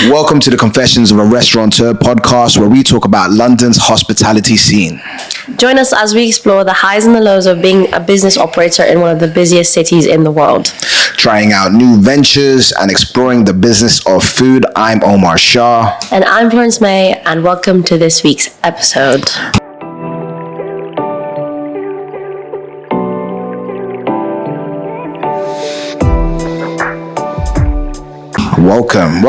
Welcome to the Confessions of a Restauranteur podcast, where we talk about London's hospitality scene. Join us as we explore the highs and the lows of being a business operator in one of the busiest cities in the world. Trying out new ventures and exploring the business of food. I'm Omar Shah. And I'm Omar Mae, and welcome to this week's episode. Welcome.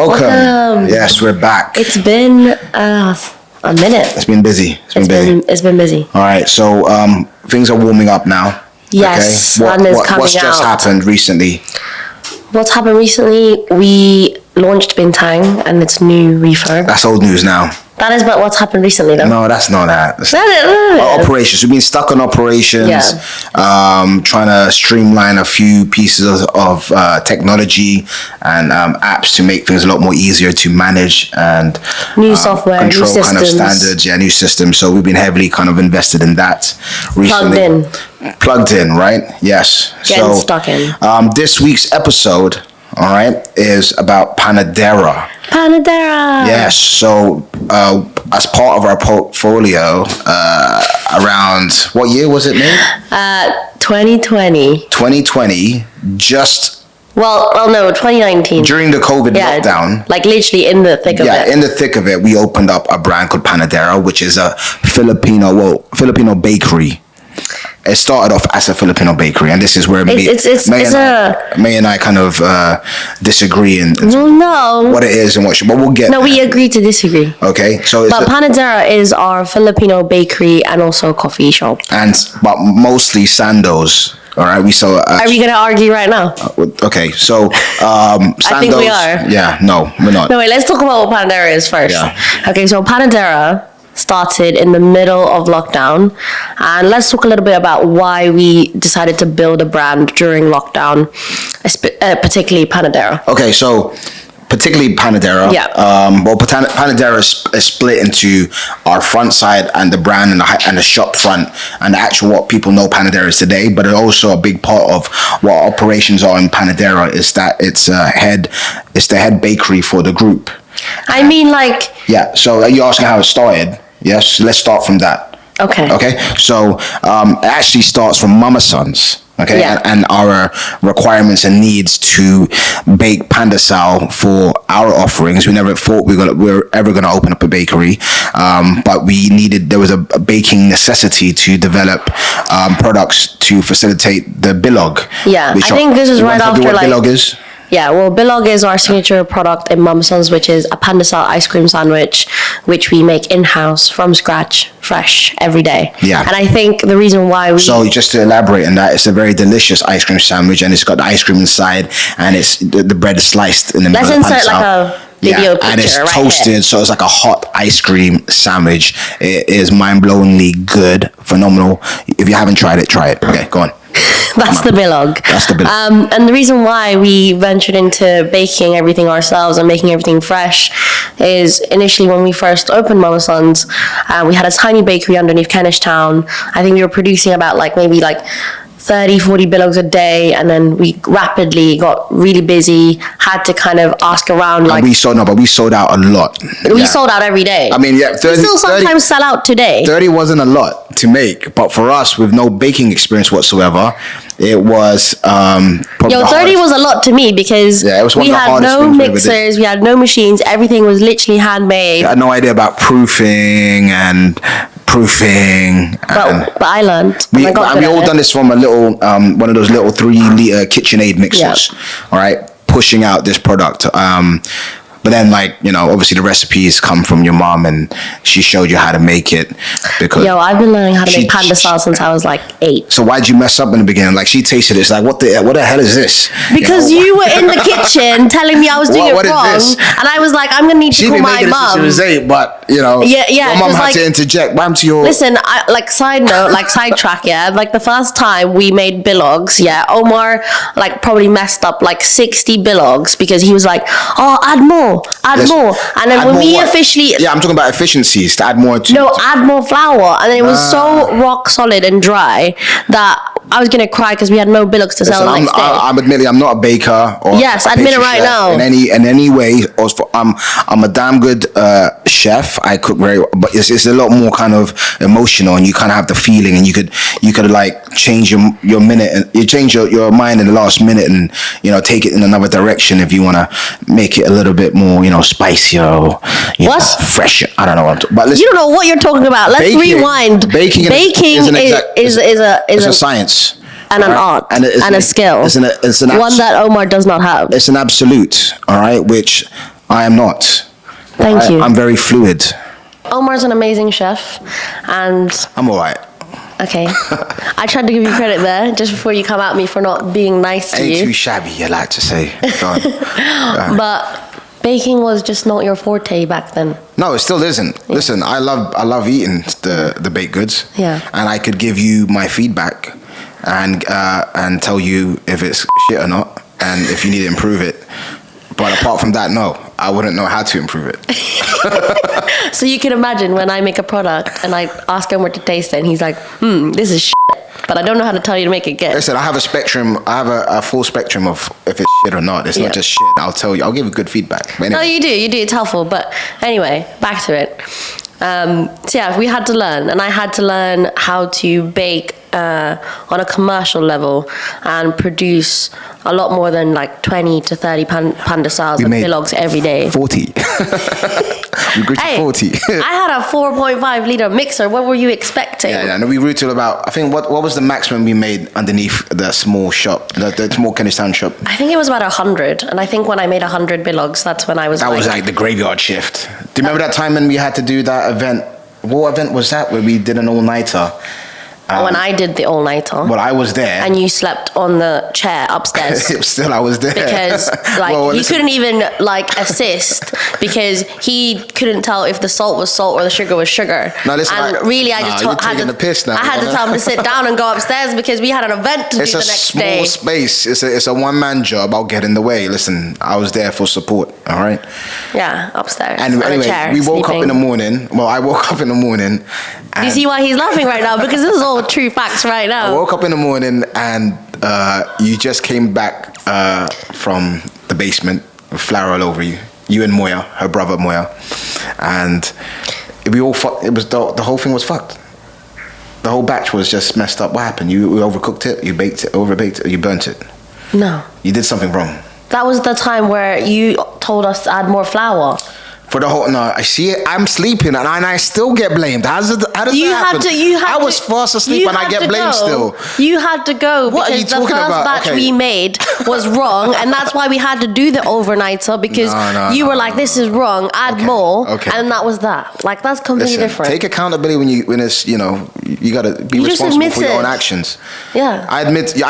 Yes, we're back. It's been a minute. It's been busy. It's been busy. All right, so things are warming up now. Yes, okay? sun is coming out. What's just happened recently? What's happened recently? We launched Bintang and its new refurb. That's old news now. That is, but what's happened recently, though? No, that's not that. Operations. We've been stuck on operations, trying to streamline a few pieces of technology and apps to make things a lot more easier to manage and new software, control new systems. Kind of standards, new systems. So we've been heavily kind of invested in that recently. Plugged in, right? Yes. Getting stuck in. This week's episode, all right, is about Panadera. Yes. So, as part of our portfolio, around what year was it made? 2020. 2020. Just. Well, no, 2019. During the COVID lockdown. Like literally in the thick of it. Yeah, in the thick of it, we opened up a brand called Panadera, which is a Filipino bakery. It started off as a Filipino bakery, and this is where May and I kind of disagree in what it is and what. But we'll get. No, we agree to disagree. Okay, so but Panadera is our Filipino bakery and also coffee shop. But mostly Sandos. All right, we sell. Are we gonna argue right now? Okay, so Sandos. I think we are. Yeah, no, we're not. No, wait. Let's talk about what Panadera is first. Yeah. Okay, so Panadera started in the middle of lockdown, and let's talk a little bit about why we decided to build a brand during lockdown, particularly Panadera. Okay, so particularly Panadera. Yeah. Panadera is split into our front side and the brand and the shop front and the actual what people know Panadera is today. But also a big part of what operations are in Panadera is that it's the head bakery for the group. I mean, like. Yeah. So you're asking how it started? Yes. Let's start from that. Okay. So it actually starts from Mama Sons. Okay, and our requirements and needs to bake pandesal for our offerings. We never thought we were ever going to open up a bakery, but there was a baking necessity to develop products to facilitate the bilog. Yeah, I think this is right after what bilog is? Yeah, well, bilog is our signature product in Mama Sons, which is a pandesal ice cream sandwich, which we make in-house from scratch, fresh, every day. Yeah. And I think the reason why So just to elaborate on that, it's a very delicious ice cream sandwich, and it's got the ice cream inside, and the bread is sliced in the middle. Let's insert like a video picture, and it's right toasted, here. So it's like a hot ice cream sandwich. It is mind-blowingly good, phenomenal. If you haven't tried it, try it. Okay, go on. That's the bilog. And the reason why we ventured into baking everything ourselves and making everything fresh is initially when we first opened Mama Sons, we had a tiny bakery underneath Kentish Town. I think we were producing about maybe 30-40 bilogs a day, and then we rapidly got really busy, had to kind of ask around. We sold out a lot. We sold out every day. I mean, 30, we still sometimes sell out today. 30 wasn't a lot to make, but for us with no baking experience whatsoever, it was 30 was a lot to me because we had no mixers, we had no machines, everything was literally handmade. I had no idea about proofing. But I learned. We all done this from a little, one of those little 3-liter KitchenAid mixers, all right, pushing out this product. But then, obviously the recipes come from your mom, and she showed you how to make it. Because I've been learning how to make pandesal since I was 8. So why'd you mess up in the beginning? She tasted it. It's like, what the hell is this? Because you were in the kitchen telling me I was doing it wrong, and I was like, I'm gonna need to call my mom. She was 8, but your mom had to interject. Listen, side note, sidetrack. The first time we made bilogs, Omar probably messed up 60 bilogs because he was like, oh, add more, and then when we officially I'm talking about efficiencies to add more add more flour, and then it was so rock solid and dry that I was gonna cry because we had no billets to sell the next day. I'm admitting I'm not a baker. Or yes, admit it right now. In any way. I'm a damn good chef. I cook very well, but it's a lot more kind of emotional, and you kind of have the feeling, and you could like change your minute, and you change your mind in the last minute, and take it in another direction if you want to make it a little bit more spicier or fresher. I don't know what I'm talking about. You don't know what you're talking about. Let's rewind. Baking is a science. And an art and a skill. It's one that Omar does not have. It's an absolute, all right, which I am not. Thank you. I'm very fluid. Omar's an amazing chef, and I'm all right. Okay. I tried to give you credit there just before you come at me for not being nice to you. Ain't too shabby, you like to say. But baking was just not your forte back then. No, it still isn't. Yeah. Listen, I love eating the baked goods. Yeah. And I could give you my feedback and tell you if it's shit or not, and if you need to improve it. But apart from that, no, I wouldn't know how to improve it. So you can imagine when I make a product and I ask Omar to taste it, and he's like, this is shit, but I don't know how to tell you to make it good. Listen, I have a spectrum. I have a full spectrum of if it's shit or not. It's not just shit. I'll tell you. I'll give you good feedback. Anyway. No, you do. It's helpful. But anyway, back to it. So yeah, we had to learn, and I had to learn how to bake on a commercial level and produce a lot more than like 20 to 30 pan de sals and pilogs every day. 40. We grew to 40. I had a 4.5 liter mixer. What were you expecting? Yeah, no, we grew to about, I think, what was the maximum we made underneath the small shop, the small Kentish Town shop? I think it was about 100. And I think when I made 100 pilogs, that's when I was That was like the graveyard shift. Do you remember that time when we had to do that event? What event was that where we did an all-nighter? When I did the all-nighter. Well, I was there. And you slept on the chair upstairs. Still, I was there. Because, he couldn't even, assist because he couldn't tell if the salt was salt or the sugar was sugar. No, listen, I just had to tell him to sit down and go upstairs because we had an event to do the next day. It's a small space. It's a one-man job. I'll get in the way. Listen, I was there for support, all right? Yeah, upstairs. And anyway, we woke up in the morning. Well, I woke up in the morning. You see why he's laughing right now? Because this is all true facts right now. I woke up in the morning and you just came back from the basement with flour all over you. You and Moya, her brother Moya, and we all it was the whole thing was fucked. The whole batch was just messed up. What happened? You overcooked it. You baked it. Overbaked it. You burnt it. No. You did something wrong. That was the time where you told us to add more flour. For the whole I see it. I'm sleeping and I still get blamed. How does that happen? I was fast asleep and I get blamed still. You had to go what because the first batch we made was wrong, and that's why we had to do the overnighter because you were like, "This is wrong. Add more," and that was that. Like that's completely different. Take accountability when it's you got to be responsible for your own actions. Yeah. I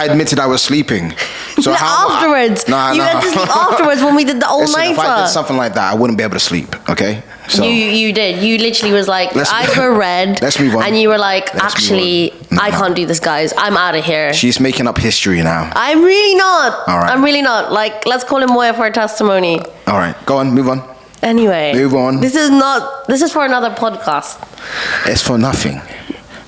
admitted I was sleeping. So afterwards, you had to sleep afterwards when we did the all-nighter. If I did something like that, I wouldn't be able to sleep. Okay, so you did. You literally was like, your eyes were red. Let's move on. And you were like, actually, I can't do this, guys. I'm out of here. She's making up history now. I'm really not. All right. I'm really not. Like, let's call him Moya for a testimony. All right, go on, move on. Anyway, move on. This is for another podcast. It's for nothing.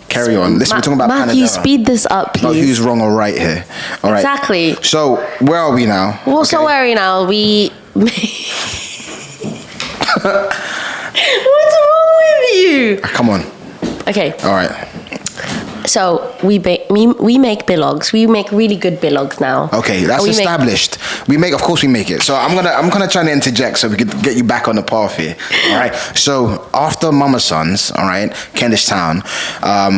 Carry on. Listen, we're talking about Matthew, Panadera. speed this up, please. Not who's wrong or right here. All right. Exactly. So, where are we now? Well, so where are we now? What's wrong with you? Come on. Okay. All right. So we make bilogs. We make really good bilogs now. Okay, that's established. Of course we make it. So I'm gonna try to interject so we could get you back on the path here. All right. So after Mama Son's, all right, Kentish Town,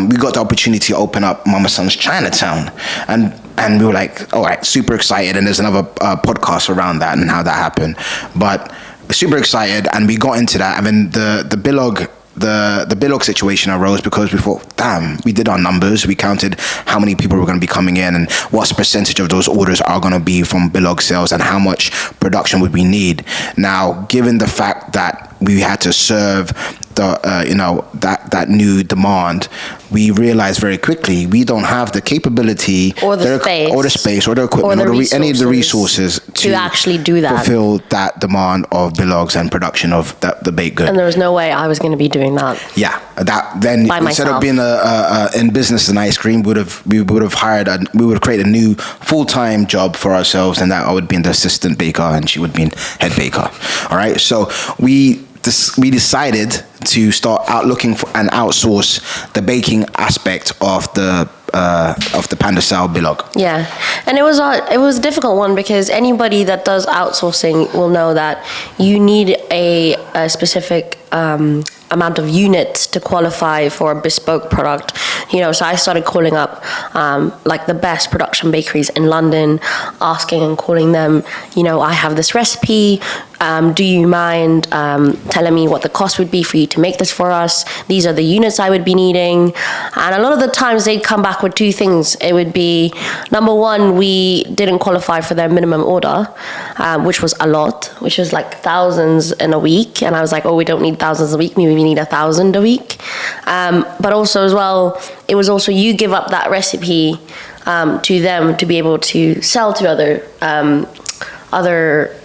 we got the opportunity to open up Mama Son's Chinatown, and we were like, all right, super excited. And there's another podcast around that and how that happened, but super excited. And we got into that. I mean, the bilog. The bilog situation arose because we thought, damn, we did our numbers. We counted how many people were going to be coming in and what percentage of those orders are going to be from bilog sales and how much production would we need. Now, given the fact that we had to serve that new demand, we realized very quickly we don't have the capability or the space or the equipment or any of the resources to actually do that, fulfill that demand of bilogs and production of the baked good. And there was no way I was going to be doing that. Yeah, then by instead myself. of being in business in ice cream, we would have created a new full-time job for ourselves, and that I would be the assistant baker and she would be head baker. All right, so we decided to start out looking for and outsource the baking aspect of the Panadera bilog. Yeah, and it was a difficult one because anybody that does outsourcing will know that you need a specific amount of units to qualify for a bespoke product. So I started calling up like the best production bakeries in London, asking and calling them, I have this recipe. Do you mind telling me what the cost would be for you to make this for us? These are the units I would be needing. And a lot of the times they'd come back with two things. It would be, number one, we didn't qualify for their minimum order, which was a lot, which was like thousands in a week. And I was like, we don't need thousands a week. Maybe we need 1,000 a week. But also as well, it was also you give up that recipe to them to be able to sell to other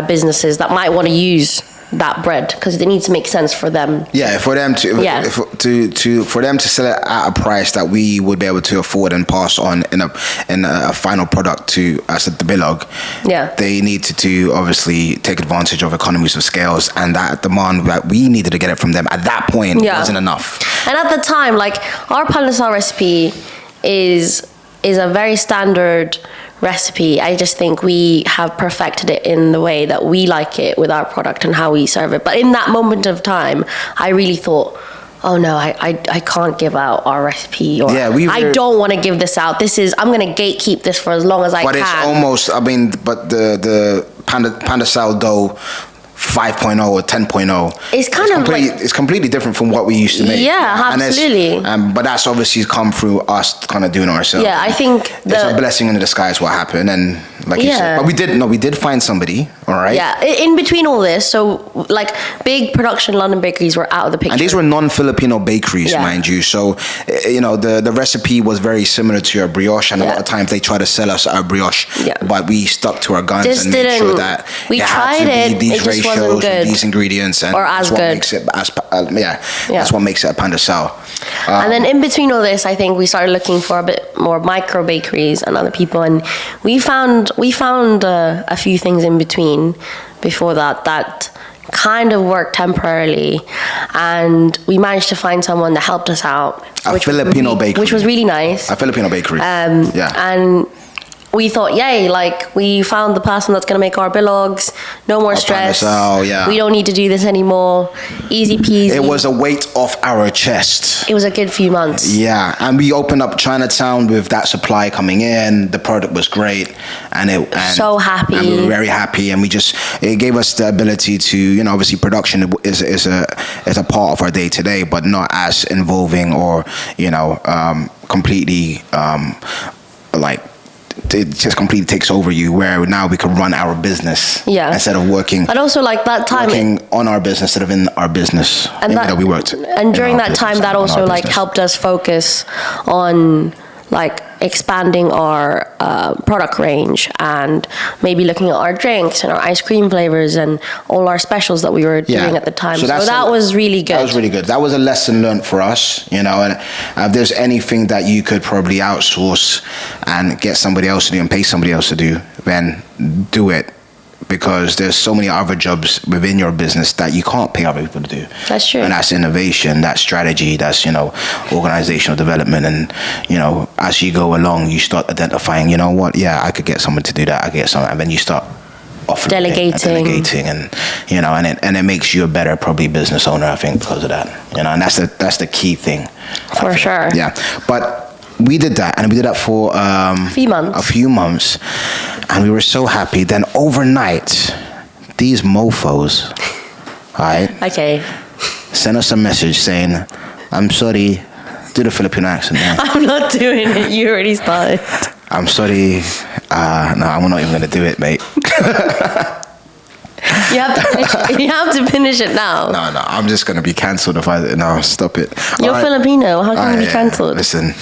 businesses that might want to use that bread because it needs to make sense for them. Yeah, for them to sell it at a price that we would be able to afford and pass on in a final product to us at the bilog. Yeah, they needed to obviously take advantage of economies of scales, and that demand that we needed to get it from them at that point wasn't enough. And at the time, like our Panadera recipe is a very standard recipe. I just think we have perfected it in the way that we like it with our product and how we serve it. But in that moment of time, I really thought, oh no, I can't give out our recipe, or I don't want to give this out. I'm going to gatekeep this for as long as I can. But it's almost, but the Panadera dough 5.0 or 10.0. It's completely different from what we used to make. Yeah, absolutely. But that's obviously come through us kind of doing it ourselves. Yeah, I think it's a blessing in disguise what happened, and like you said, but we did find somebody. All right. Yeah, in between all this, so like big production London bakeries were out of the picture, and these were non-Filipino bakeries, mind you. So the recipe was very similar to your brioche, and a lot of times they try to sell us our brioche, but we stuck to our guns and made sure that we tried it. These ratios and these ingredients, and or as that's what good. Makes it that's what makes it a Panadera. And then in between all this, I think we started looking for a bit more micro bakeries and other people, and we found a few things in between before that kind of worked temporarily, and we managed to find someone that helped us out. A Filipino bakery. Which was really nice. A Filipino bakery. And we thought, yay, like we found the person that's going to make our bilogs. No more stress. We don't need to do this anymore. Easy peasy. It was a weight off our chest. It was a good few months. Yeah, and we opened up Chinatown with that supply coming in. The product was great, and so happy. And we were very happy, and it gave us the ability to, obviously production is a part of our day to day, but not as involving or completely it just completely takes over you, where now we can run our business instead of working. And also like that time working on our business instead of in our business. And we worked. And during that time, that also like helped us focus on like expanding our product range and maybe looking at our drinks and our ice cream flavors and all our specials that we were doing at the time. So that was really good. That was really good. That was a lesson learned for us, and if there's anything that you could probably outsource and get somebody else to do and pay somebody else to do, then do it. Because there's so many other jobs within your business that you can't pay other people to do. That's true. And that's innovation, that's strategy, that's, organizational development. And, as you go along, you start identifying, I could get someone to do that. I get someone. And then you start offering delegating and it makes you a better probably business owner, I think, because of that. And that's the key thing. For sure. Yeah. But we did that, and we did that for a few months, and we were so happy. Then overnight, these mofos, sent us a message saying, "I'm sorry." Do the Filipino accent now. I'm not doing it. You already started. I'm sorry. No, I'm not even going to do it, mate. You have to finish it now. No, I'm just gonna be cancelled if I stop it. You're Filipino. How can you be cancelled? Listen.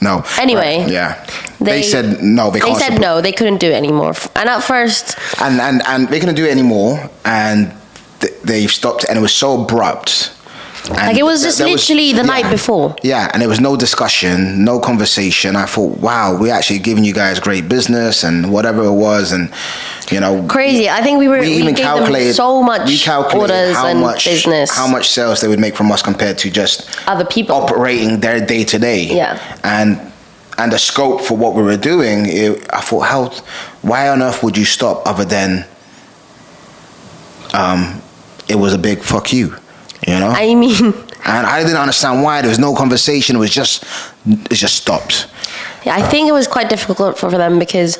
No. Anyway. Right, yeah. They said no. They said no. They couldn't do it anymore. And at first. And they couldn't do it anymore. And they stopped. And it was so abrupt. And it was just literally the night before. Yeah, and there was no discussion, no conversation. I thought, wow, we're actually giving you guys great business and whatever it was, and crazy. I think we even calculated so much orders and business, how much sales they would make from us compared to just other people operating their day to day. Yeah, and the scope for what we were doing. I thought, why on earth would you stop other than it was a big fuck you. I mean, and I didn't understand why. There was no conversation. It just stopped. Yeah, I think it was quite difficult for them because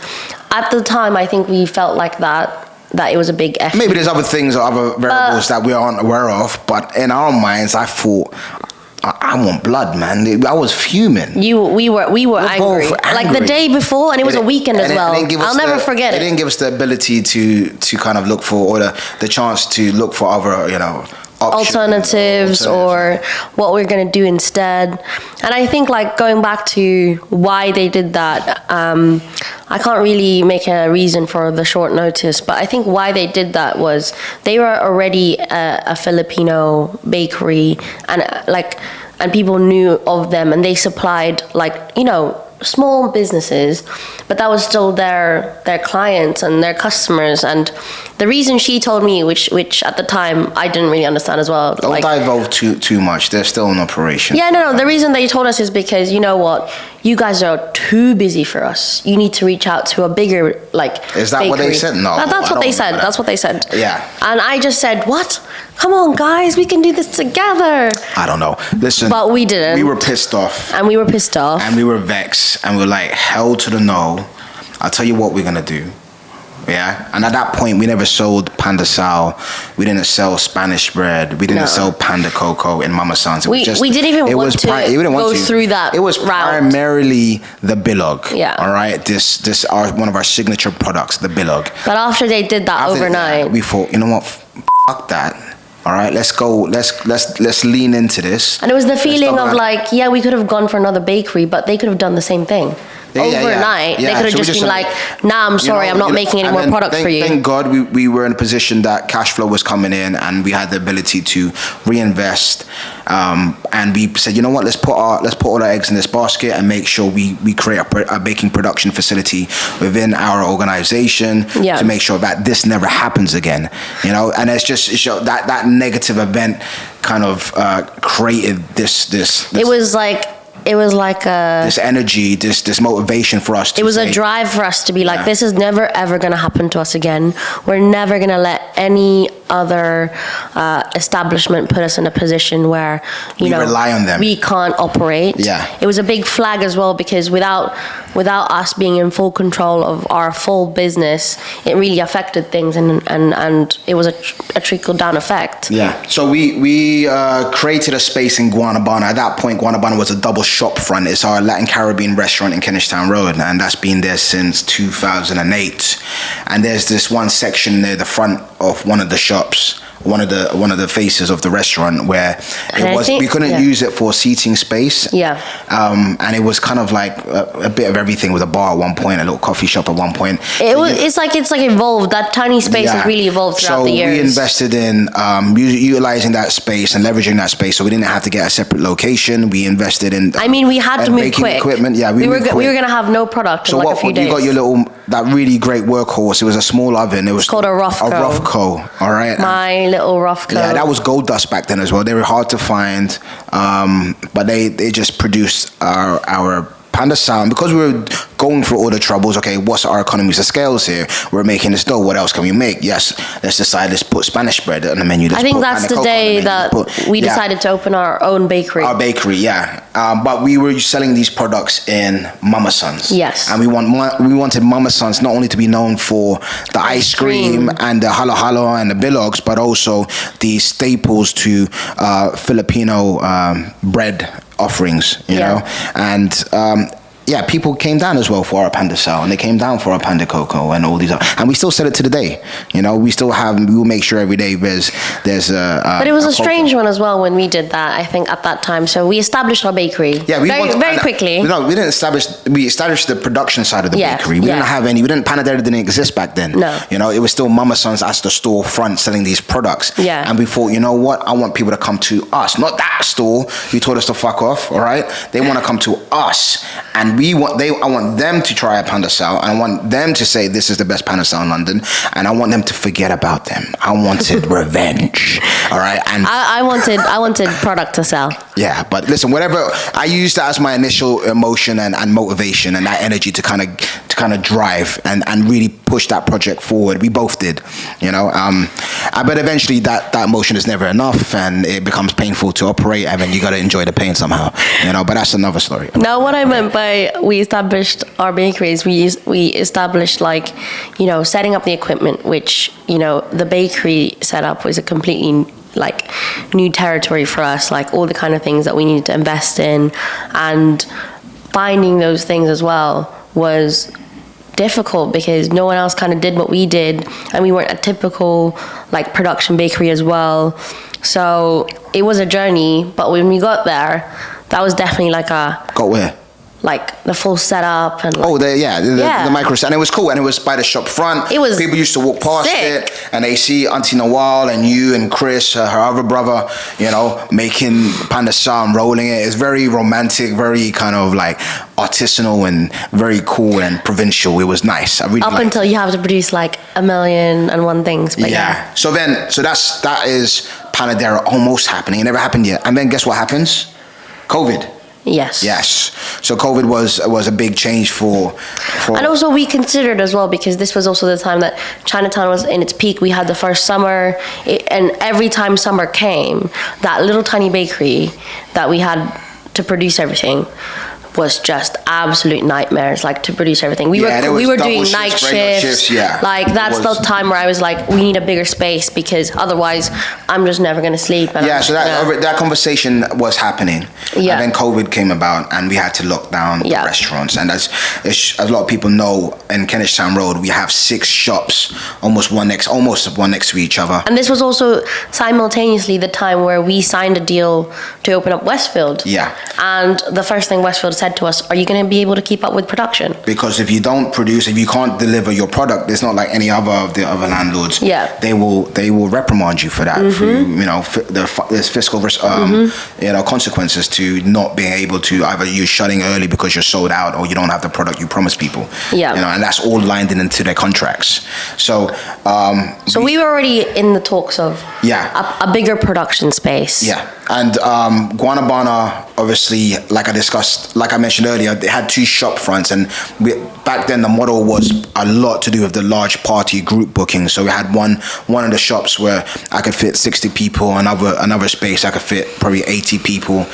at the time I think we felt like that it was a big F. Maybe there's other things or other variables that we aren't aware of, but in our minds, I thought, I want blood, man. I was fuming. We were angry. Like the day before, and it was a weekend as well. I'll never forget it. It didn't give us the ability to kind of look for, or the chance to look for other, alternatives or what we're going to do instead. And I think going back to why they did that, I can't really make a reason for the short notice, but I think why they did that was they were already a Filipino bakery, and people knew of them, and they supplied small businesses, but that was still their clients and their customers. And the reason she told me, which at the time I didn't really understand as well. Don't divulge too much. They're still in operation. Yeah, no. The reason they told us is because you know what, you guys are too busy for us. You need to reach out to a bigger Is that bakery. what they said? No, that's what they said. That's what they said. Yeah. And I just said, what? Come on, guys, we can do this together. I don't know. Listen, but we didn't. We were pissed off. And we were pissed off. And we were vexed. And we were like, hell to the no. I'll tell you what we're gonna do. Yeah, and at that point, we never sold Panda Sal. We didn't sell Spanish bread. We didn't sell Panda Coco in Mama San's. We didn't even want to go through that. It was primarily the bilog. Yeah. All right. This one of our signature products, the bilog. But after they did that overnight, we thought, you know what? Fuck that. All right, let's go. Let's lean into this. And it was the feeling of we could have gone for another bakery, but they could have done the same thing. Overnight, they could have just been like, nah, I'm sorry, I'm not making any more products for you. Thank God we were in a position that cash flow was coming in and we had the ability to reinvest. And we said, you know what, let's put all our eggs in this basket and make sure we create a baking production facility within our organization to make sure that this never happens again. And it's just that negative event kind of created this. It was like this energy, this motivation for us. It was a drive for us to be like, this is never ever going to happen to us again. We're never going to let any other establishment put us in a position where we rely on them. We can't operate. Yeah, it was a big flag as well because without us being in full control of our full business, it really affected things, and it was a trickle down effect. Yeah. So we created a space in Guanabana. At that point, Guanabana was a double shop front. It's our Latin Caribbean restaurant in Kenishtown Road, and that's been there since 2008. And there's this one section near the front of one of the shops, one of the faces of the restaurant, where we couldn't use it for seating space. Yeah. And it was kind of like a bit of everything, with a bar at one point, a little coffee shop at one point. It's like evolved. That tiny space has really evolved throughout the years. So we invested in utilizing that space and leveraging that space, so we didn't have to get a separate location. We invested in. We had to move quick. Equipment. Yeah, we were going to have no product in a few days. You got that really great workose. It was a small oven. It was called a Rofco. A Rofco. All right. My little Rofco. Yeah, that was gold dust back then as well. They were hard to find, but they just produced our Panda Sound, because we were going through all the troubles. Okay, what's our economies of scales here? We're making this dough. What else can we make? Yes, let's put Spanish bread on the menu. I think that's the day that we decided to open our own bakery. Our bakery, yeah. But we were selling these products in Mama San's. Yes. And we wanted Mama San's not only to be known for the ice cream and the halo halo and the bilogs, but also the staples to Filipino bread offerings, you know. And yeah, people came down as well for our Panda Sal, and they came down for our Panda Cocoa and all these other, and we still sell it to the day. You know, we will make sure every day there's but it was a strange one as well when we did that, I think, at that time. So we established our bakery. Yeah, very quickly. No, we established the production side of the bakery. We didn't have Panadera didn't exist back then. No. You know, it was still Mama Son's as the store front selling these products. Yeah. And we thought, you know what? I want people to come to us, not that store you told us to fuck off, all right? They want to come to us. And I want them to try a Panda Sal, and I want them to say this is the best Panda Sal in London, and I want them to forget about them. I wanted revenge, all right? And I wanted product to sell. Yeah, but listen, whatever, I used that as my initial emotion and motivation and that energy to kind of drive and really push that project forward. We both did, you know. But eventually that emotion is never enough, and it becomes painful to operate, and then you got to enjoy the pain somehow, you know. But that's another story. Now, what I meant by we established our bakeries, we established, like, you know, setting up the equipment, which, you know, the bakery setup was a completely like new territory for us, like all the kind of things that we needed to invest in, and finding those things as well was difficult because no one else kind of did what we did, and we weren't a typical like production bakery as well. So it was a journey, but when we got there, that was definitely like got where? Like the full setup and the micro, and it was cool, and it was by the shop front. It was people used to walk past sick. it, and they see Auntie Nawal and you and Chris, her other brother, you know, making Panda Sal and rolling it. It's very romantic, very kind of like artisanal and very cool and provincial. It was nice. I really up until you have to produce like 1,000,001 things. But yeah. So that is Panadera almost happening. It never happened yet. And then guess what happens? COVID. Yes. So COVID was a big change for. And also we considered as well, because this was also the time that Chinatown was in its peak. We had the first summer, and every time summer came, that little tiny bakery that we had to produce everything was just absolute nightmares, like to produce everything. We were doing night shifts. Like that's the time where I was like, we need a bigger space because otherwise I'm just never going to sleep. And so that conversation was happening. Yeah. And then COVID came about, and we had to lock down the restaurants. And as a lot of people know, in Kentish Town Road, we have 6 shops, almost one next to each other. And this was also simultaneously the time where we signed a deal to open up Westfield. Yeah. And the first thing Westfield said to us, are you going to be able to keep up with production? Because if you don't produce, if you can't deliver your product, it's not like any other of the other landlords. Yeah. They will reprimand you for that. Mm-hmm. Through, you know, there's fiscal you know, consequences to not being able to, either you shutting early because you're sold out, or you don't have the product you promised people. Yeah. You know, and that's all lined into their contracts. So we were already in the talks of a bigger production space. Yeah. And Guanabana, obviously, like I mentioned earlier, they had 2 shop fronts, and back then the model was a lot to do with the large party group bookings. So we had one of the shops where I could fit 60 people, another space I could fit probably 80 people.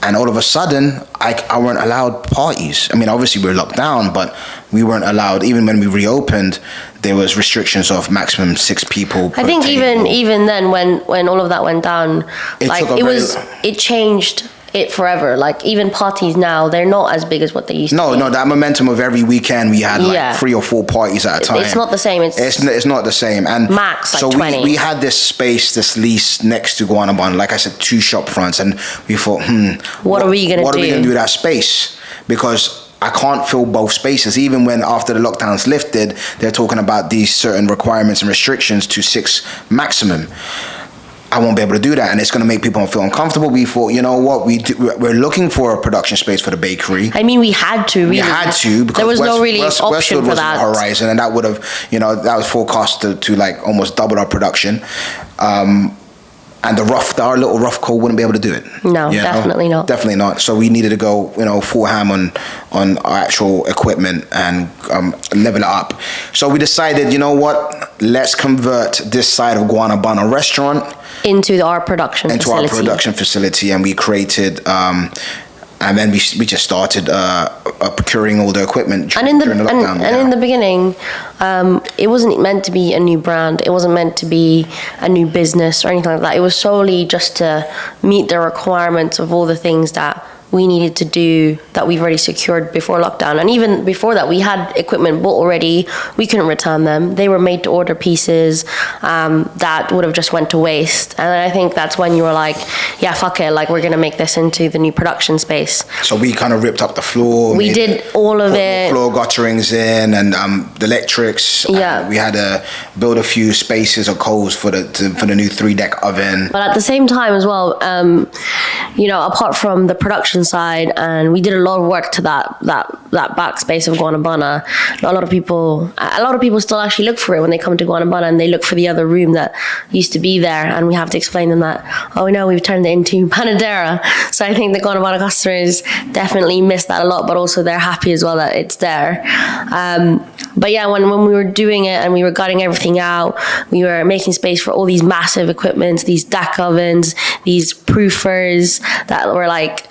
And all of a sudden, I weren't allowed parties. I mean, obviously we were locked down, but we weren't allowed. Even when we reopened, there was restrictions of maximum 6 people per I think table. even then, when all of that went down, it changed it forever. Like even parties now, they're not as big as what they used to be. No, that momentum of every weekend we had like 3 or 4 parties at a time. It's not the same. It's not the same. And max like so 20. we had this space, this lease next to Guanabana, like I said, 2 shop fronts, and we thought, what are we gonna do? What are we gonna do with that space? Because I can't fill both spaces. Even when after the lockdowns lifted, they're talking about these certain requirements and restrictions to 6 maximum. I won't be able to do that, and it's going to make people feel uncomfortable. We thought, you know what, we're looking for a production space for the bakery. I mean, we had to. Really. We had to, because there was no really option Westfield for was that. on the horizon, and that would have, you know, that was forecast to like almost double our production. And our little rough coal wouldn't be able to do it. No, definitely not. Definitely not. So we needed to go, you know, full ham on our actual equipment and level it up. So we decided, you know what, let's convert this side of Guanabana restaurant into our production facility, and we created. And then we just started procuring all the equipment during the lockdown. And in the beginning, it wasn't meant to be a new brand. It wasn't meant to be a new business or anything like that. It was solely just to meet the requirements of all the things that we needed to do that we've already secured before lockdown. And even before that, we had equipment bought already. We couldn't return them. They were made to order pieces that would have just went to waste. And I think that's when you were like, yeah, fuck it, like we're going to make this into the new production space. So we kind of ripped up the floor. We did all of it. Floor gutterings in and the electrics. Yeah. We had to build a few spaces or coals for the new 3-deck oven. But at the same time as well, apart from the production side, and we did a lot of work to that backspace of Guanabana. A lot of people still actually look for it when they come to Guanabana, and they look for the other room that used to be there, and we have to explain them that, oh no, we've turned it into Panadera. So I think the Guanabana customers definitely miss that a lot, but also they're happy as well that it's there. But yeah, when we were doing it and we were gutting everything out, we were making space for all these massive equipments, these DAC ovens, these proofers that were like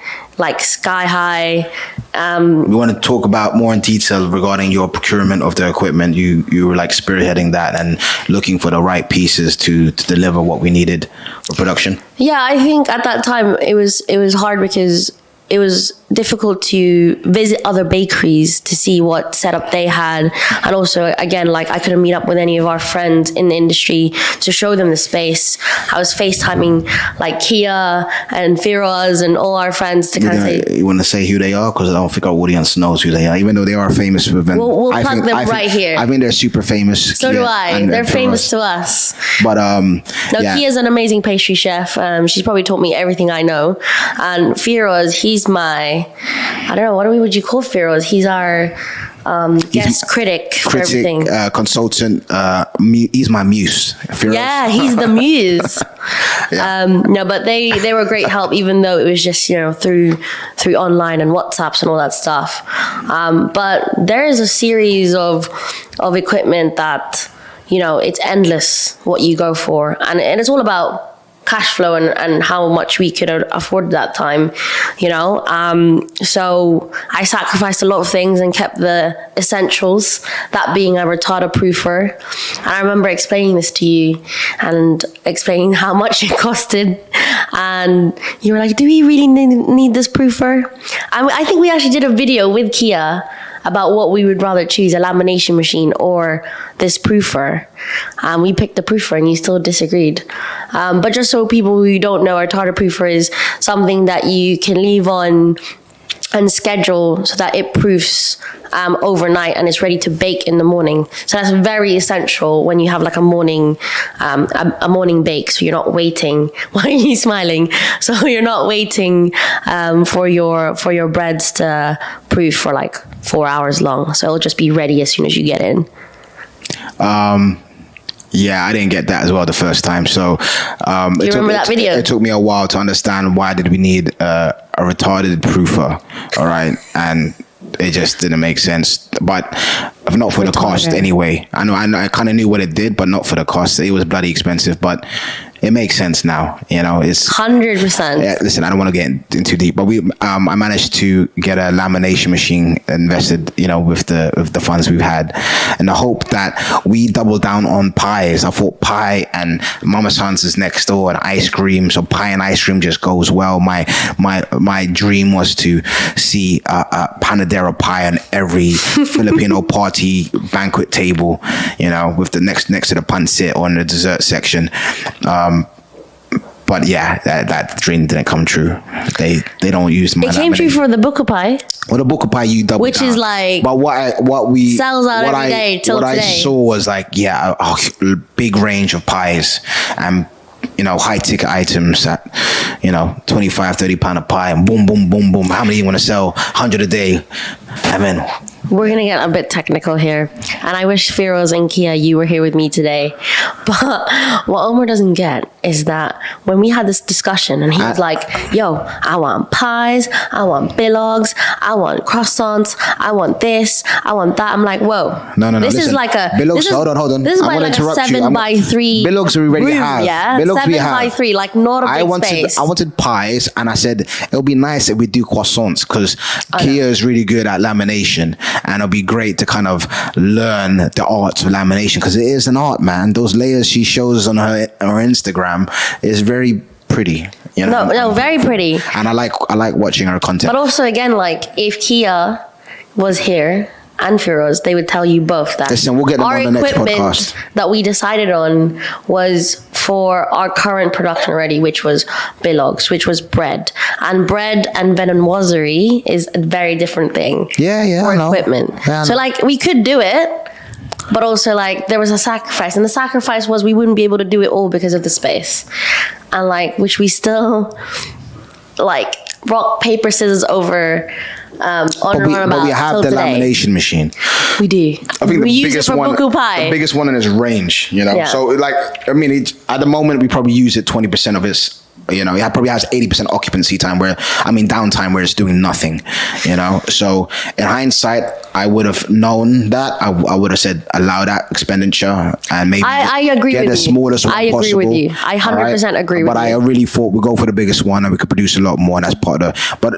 sky high. We want to talk about more in detail regarding your procurement of the equipment. You were like spearheading that and looking for the right pieces to deliver what we needed for production. Yeah, I think at that time it was hard because it was difficult to visit other bakeries to see what setup they had. And also, again, like I couldn't meet up with any of our friends in the industry to show them the space. I was FaceTiming like Kia and Firoz and all our friends to kind of say... You want to say who they are? Because I don't think our audience knows who they are, even though they are famous for events. We'll plug them right here. I think they're super famous. So do I. They're famous to us. But Kia's an amazing pastry chef. She's probably taught me everything I know. And Firoz, he's my... I don't know, what would you call Firoz? He's our guest critic for everything. Consultant. He's my muse. Firoz. Yeah, he's the muse. Yeah. But they were great help, even though it was just through online and WhatsApps and all that stuff. But there is a series of equipment that it's endless what you go for, and it's all about cash flow and how much we could afford that time, so I sacrificed a lot of things and kept the essentials, that being a retarder proofer. And I remember explaining this to you and explaining how much it costed, and you were like, do we really need this proofer? I think we actually did a video with Kia about what we would rather choose, a lamination machine or this proofer. We picked the proofer and you still disagreed. But just so people who don't know, our tartar proofer is something that you can leave on and schedule so that it proofs overnight and it's ready to bake in the morning. So that's very essential when you have like a morning bake. So you're not waiting. Why are you smiling? So you're not waiting for your breads to proof for like 4 hours long. So it'll just be ready as soon as you get in. Yeah, I didn't get that as well the first time. So you remember that video? It took me a while to understand why did we need a retarded proofer, all right? And it just didn't make sense. But not for the cost anyway. I know I kind of knew what it did, but not for the cost. It was bloody expensive, but it makes sense now. It's 100%. Yeah, listen, I don't want to get in too deep, but I managed to get a lamination machine invested, with the funds we've had, and the hope that we double down on pies. I thought pie and Mama San's is next door, and ice cream. So pie and ice cream just goes well. My dream was to see a Panadera pie on every Filipino party banquet table, with the next to the pancit or in the dessert section. But yeah, that dream didn't come true. They don't use my. It came true for the buka pie. Well, the buka pie you double which down. Is like. But what we sells out every day till today. What I saw was like a big range of pies and high ticket items at 25-30 pound a pie and boom boom boom boom. How many you want to sell? 100 a day. I mean. We're going to get a bit technical here. And I wish Firoz and Kia, you were here with me today. But what Omar doesn't get is that when we had this discussion and he was like, yo, I want pies, I want bilogs, I want croissants, I want this, I want that. I'm like, whoa. No. This listen, is like a... bilogs, hold on. This is by like a 7x3 bilogs we already room, have. Yeah? Bilogs 7x3, like not a big space. I wanted pies, and I said, it'll be nice if we do croissants, because Kia is really good at lamination. And it'll be great to kind of learn the art of lamination, because it is an art, man. Those layers she shows on her Instagram is very pretty. You know, no, very pretty. And I like watching her content. But also, again, like if Kia was here and Firoz, they would tell you both that. Listen, we'll get them on the next podcast. That we decided on was for our current production already, which was bilogs, which was bread. And bread and veninoiserie is a very different thing. Yeah, for equipment. Yeah, so like we could do it, but also like there was a sacrifice, and the sacrifice was we wouldn't be able to do it all because of the space, and like which we still like rock paper scissors over. But we have the lamination machine. We do. I think the biggest one in its range, you know. Yeah. So like, I mean, at the moment we probably use it 20% of its. You know, it probably has 80% occupancy time downtime where it's doing nothing, you know. So in hindsight, I would have known that. I would have said allow that expenditure and maybe I agree get with the smallest one possible. I agree with you. I 100% agree with you. But I really thought we'd go for the biggest one and we could produce a lot more, and that's part of the. But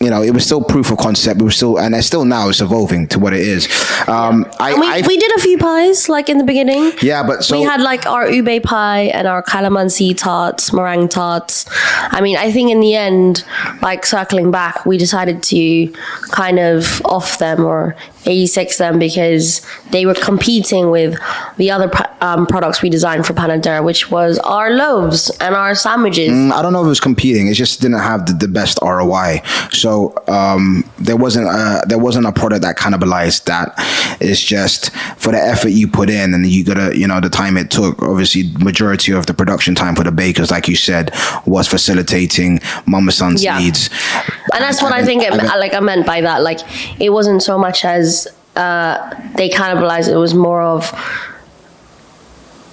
it was still proof of concept. We were still, and it's still now. It's evolving to what it is. We did a few pies like in the beginning. Yeah, but so we had like our ube pie and our calamansi tarts, meringue tarts. I mean, I think in the end, like circling back, we decided to kind of off them or 86 them because they were competing with the other products we designed for Panadera, which was our loaves and our sandwiches. I don't know if it was competing. It just didn't have the best ROI. So there wasn't a product that cannibalized that. It's just for the effort you put in, and you gotta, the time it took. Obviously, majority of the production time for the bakers, like you said, was facilitating Mama Son's needs. And that's what I think I meant by that. Like, it wasn't so much as they cannibalized. It was more of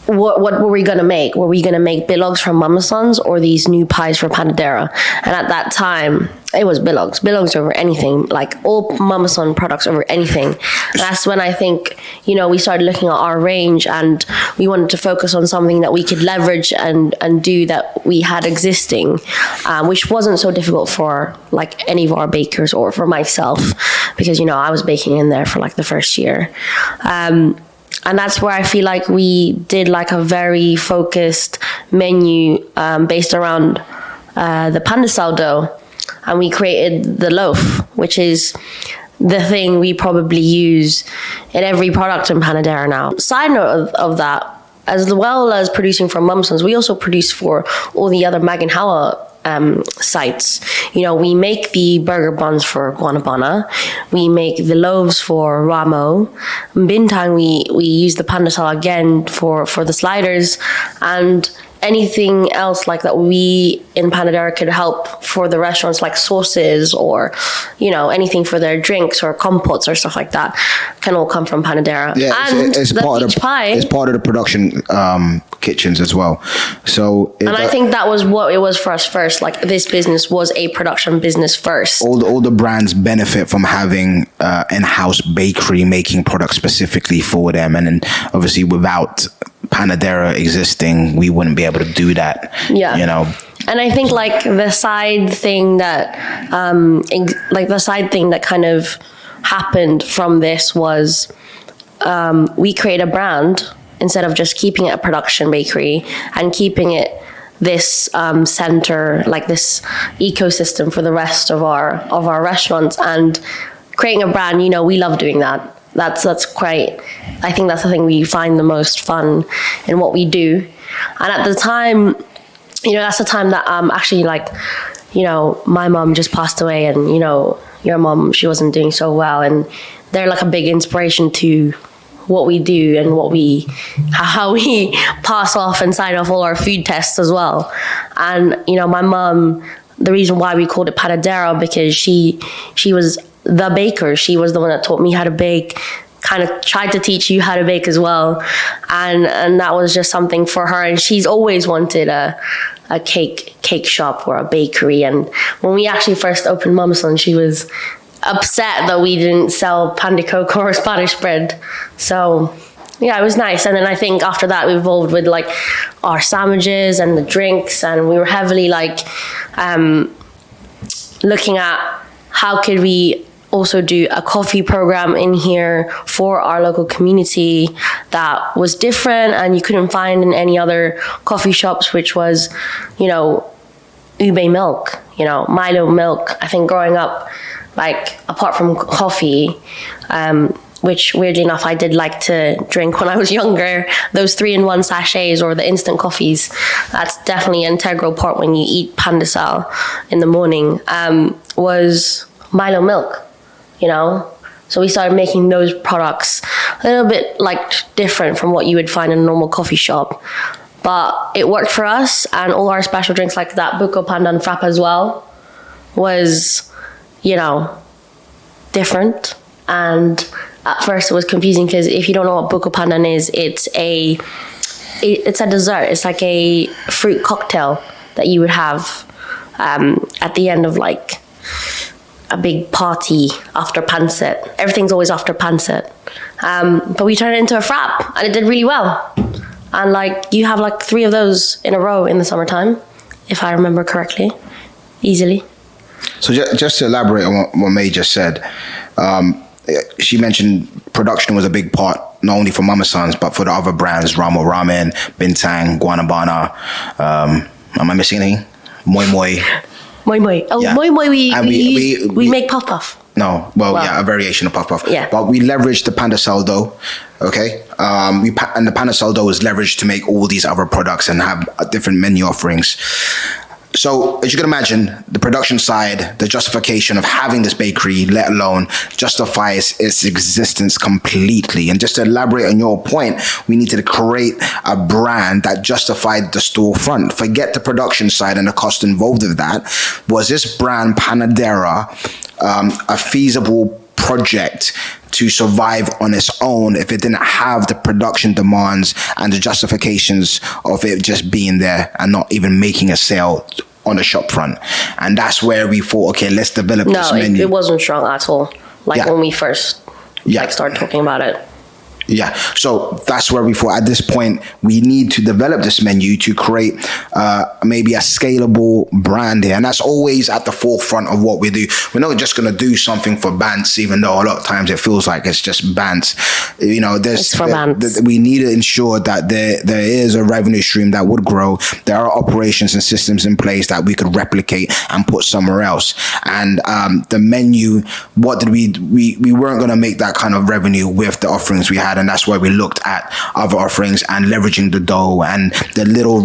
what were we gonna make? Were we gonna make bilogs from Mama Son's or these new pies for Panadera? And at that time, it was bilogs over anything, like all Mama Son products over anything. And that's when I think, we started looking at our range and we wanted to focus on something that we could leverage and do that we had existing, which wasn't so difficult for like any of our bakers or for myself, because, I was baking in there for like the first year. And that's where I feel like we did like a very focused menu based around the pandesal dough. And we created the loaf, which is the thing we probably use in every product in Panadera now. Side note of that, as well as producing for Mama Son's, we also produce for all the other Maginhawa sites. We make the burger buns for Guanabana. We make the loaves for Ramo. Bintang, we use the pandesal again for the sliders, and anything else like that we in Panadera could help for the restaurants, like sauces or anything for their drinks or compotes or stuff like that, can all come from Panadera. Yeah, and it's part of pie. It's part of the production kitchens as well. So I think that was what it was for us first. Like, this business was a production business first. All the brands benefit from having in-house bakery making products specifically for them, and then obviously without Panadera existing, we wouldn't be able to do that. Yeah. And I think like the side thing that kind of happened from this was we create a brand instead of just keeping it a production bakery and keeping it this center, like this ecosystem for the rest of our restaurants, and creating a brand. We love doing that. That's quite, I think that's the thing we find the most fun in what we do. And at the time, that's the time that actually, like, my mom just passed away, and your mom, she wasn't doing so well, and they're like a big inspiration to what we do and how we pass off and sign off all our food tests as well. And my mom, the reason why we called it Panadera, because she was the baker. She was the one that taught me how to bake, kind of tried to teach you how to bake as well. And that was just something for her. And she's always wanted a cake shop or a bakery. And when we actually first opened Mama Son, she was upset that we didn't sell pan de coco or Spanish bread. So yeah, it was nice. And then I think after that we evolved with like our sandwiches and the drinks, and we were heavily like looking at how could we also do a coffee program in here for our local community that was different and you couldn't find in any other coffee shops, which was, you know, ube milk, you know, Milo milk. I think growing up, like, apart from coffee, which weirdly enough I did like to drink when I was younger, those 3-in-1 sachets or the instant coffees, that's definitely an integral part when you eat pan de sal in the morning, was Milo milk, you know? So we started making those products a little bit like different from what you would find in a normal coffee shop. But it worked for us, and all our special drinks like that Buko Pandan Frap as well was, you know, different. And at first it was confusing because if you don't know what Buko Pandan is, it's a dessert. It's like a fruit cocktail that you would have at the end of like a big party after pancit. Everything's always after pancit. But we turned it into a frap and it did really well. And like you have like 3 of those in a row in the summertime, if I remember correctly, easily. So just to elaborate on what Mae just said, she mentioned production was a big part, not only for Mama Sons, but for the other brands, Ramo Ramen, Bintang, Guanabana. Am I missing anything? Moi Moi. Moi Moi. Oh, yeah. Moi Moi, we make puff puff. No, well, yeah, a variation of puff puff. Yeah. But we leveraged the pan de sal dough, okay? And the pan de sal dough is leveraged to make all these other products and have different menu offerings. So as you can imagine, the production side, the justification of having this bakery, let alone justifies its existence completely. And just to elaborate on your point, we needed to create a brand that justified the storefront. Forget the production side and the cost involved with that. Was this brand Panadera a feasible project to survive on its own if it didn't have the production demands and the justifications of it just being there and not even making a sale on the shop front? And that's where we thought, okay, let's develop this menu. No, it wasn't strong at all. Like when we first started talking about it. Yeah, so that's where we thought at this point we need to develop this menu to create maybe a scalable brand here, and that's always at the forefront of what we do. We're not just going to do something for Bants, even though a lot of times it feels like it's just Bants. You know, we need to ensure that there is a revenue stream that would grow. There are operations and systems in place that we could replicate and put somewhere else. And the menu, what did we weren't going to make that kind of revenue with the offerings we had. And that's why we looked at other offerings and leveraging the dough and the little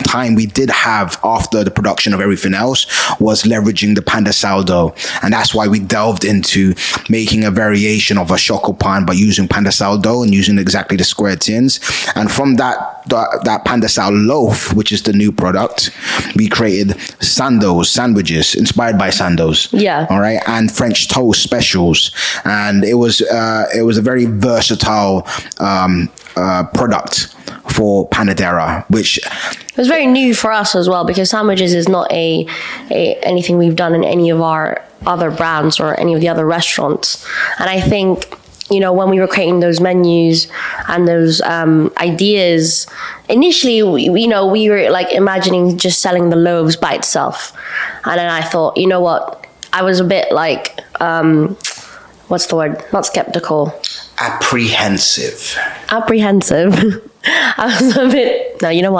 time we did have after the production of everything else was leveraging the pan de sal dough. And that's why we delved into making a variation of a choco pan, but using pan de sal dough and using exactly the square tins. And from that pan de sal loaf, which is the new product, we created sandos, sandwiches inspired by sandos. Yeah. All right. And French toast specials. And it was a very versatile product for Panadera, which it was very new for us as well, because sandwiches is not anything we've done in any of our other brands or any of the other restaurants. And I think, you know, when we were creating those menus and those ideas, initially, we were like imagining just selling the loaves by itself. And then I thought, you know what, I was a bit like, what's the word? Not skeptical. Apprehensive. I